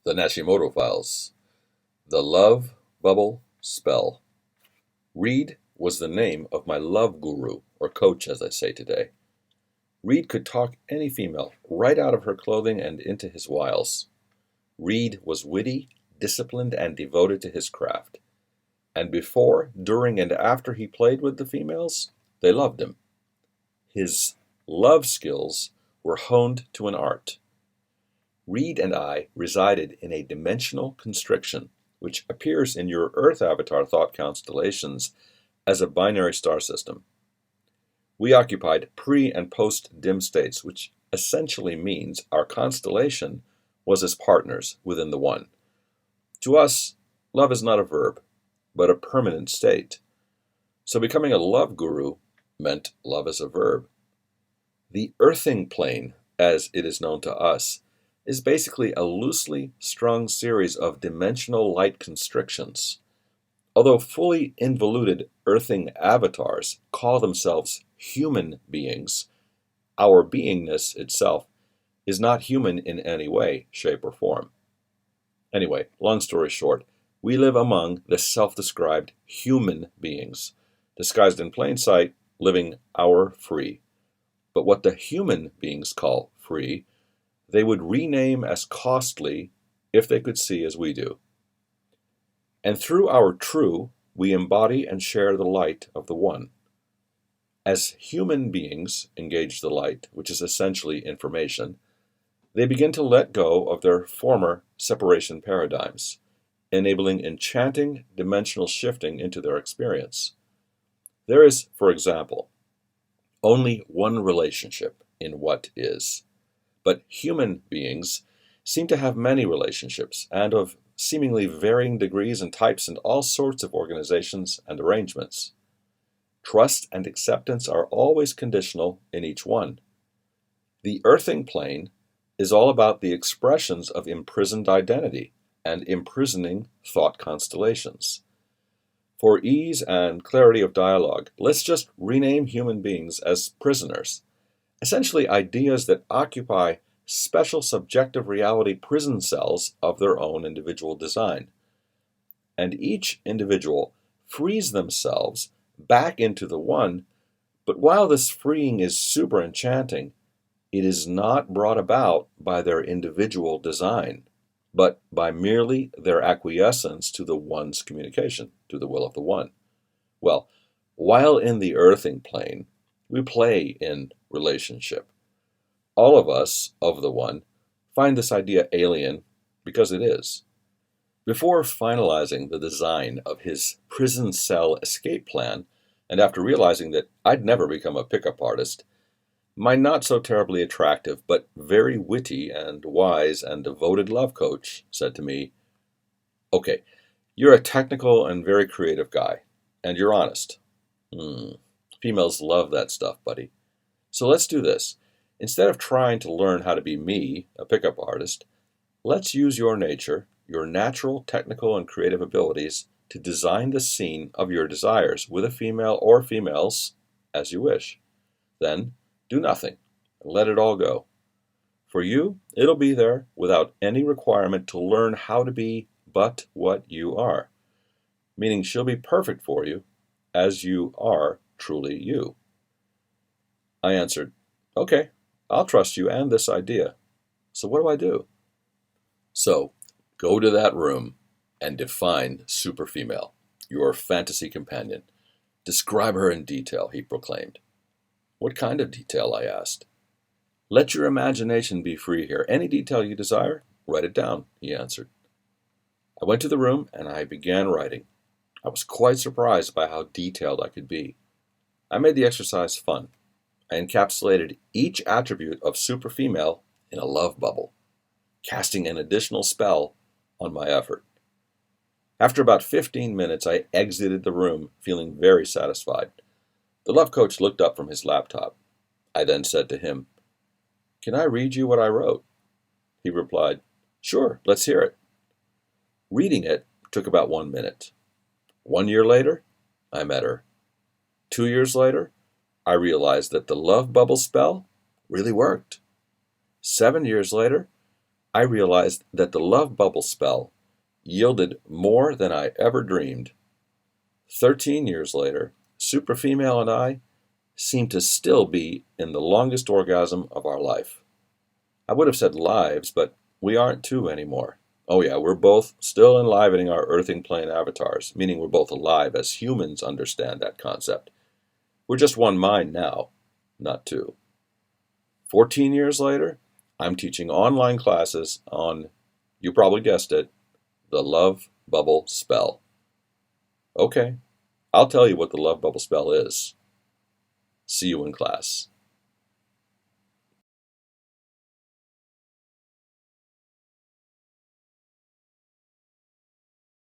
The Nashimoto Files. The Love Bubble Spell. Reed was the name of my love guru, or coach as I say today. Reed could talk any female right out of her clothing and into his wiles. Reed was witty, disciplined, and devoted to his craft. And before, during, and after he played with the females, they loved him. His love skills were honed to an art. Reed and I resided in a dimensional constriction, which appears in your Earth avatar thought constellations as a binary star system. We occupied pre- and post-dim states, which essentially means our constellation was as partners within the one. To us, love is not a verb, but a permanent state. So becoming a love guru meant love as a verb. The earthing plane, as it is known to us, is basically a loosely strung series of dimensional light constrictions. Although fully involuted earthing avatars call themselves human beings, our beingness itself is not human in any way, shape, or form. Anyway, long story short, we live among the self-described human beings, disguised in plain sight, living our free. But what the human beings call free, they would rename as costly if they could see as we do. And through our true, we embody and share the light of the one. As human beings engage the light, which is essentially information, they begin to let go of their former separation paradigms, enabling enchanting dimensional shifting into their experience. There is, for example, only one relationship in what is. But human beings seem to have many relationships and of seemingly varying degrees and types in all sorts of organizations and arrangements. Trust and acceptance are always conditional in each one. The earthing plane is all about the expressions of imprisoned identity and imprisoning thought constellations. For ease and clarity of dialogue, let's just rename human beings as prisoners. Essentially ideas that occupy special subjective reality prison cells of their own individual design. And each individual frees themselves back into the one, but while this freeing is super enchanting, it is not brought about by their individual design, but by merely their acquiescence to the one's communication, to the will of the one. Well, while in the earthing plane, we play in relationship. All of us, of the one, find this idea alien because it is. Before finalizing the design of his prison cell escape plan, and after realizing that I'd never become a pickup artist, my not so terribly attractive but very witty and wise and devoted love coach said to me, "Okay, you're a technical and very creative guy, and you're honest. Females love that stuff, buddy. So let's do this. Instead of trying to learn how to be me, a pickup artist, let's use your nature, your natural technical and creative abilities to design the scene of your desires with a female or females as you wish. Then do nothing and let it all go. For you, it'll be there without any requirement to learn how to be but what you are, meaning she'll be perfect for you as you are truly you." I answered, "Okay, I'll trust you and this idea. So what do I do?" "So, go to that room and define super female, your fantasy companion. Describe her in detail," he proclaimed. "What kind of detail?" I asked. "Let your imagination be free here. Any detail you desire, write it down," he answered. I went to the room and I began writing. I was quite surprised by how detailed I could be. I made the exercise fun. I encapsulated each attribute of super female in a love bubble, casting an additional spell on my effort. After about 15 minutes, I exited the room feeling very satisfied. The love coach looked up from his laptop. I then said to him, "Can I read you what I wrote?" He replied, "Sure, let's hear it." Reading it took about 1 minute. 1 year later, I met her. 2 years later, I realized that the love bubble spell really worked. 7 years later, I realized that the love bubble spell yielded more than I ever dreamed. 13 years later, Super Female and I seem to still be in the longest orgasm of our life. I would have said lives, but we aren't two anymore. Oh yeah, we're both still enlivening our earthing plane avatars, meaning we're both alive as humans understand that concept. We're just one mind now, not two. 14 years later, I'm teaching online classes on, you probably guessed it, the love bubble spell. Okay, I'll tell you what the love bubble spell is. See you in class.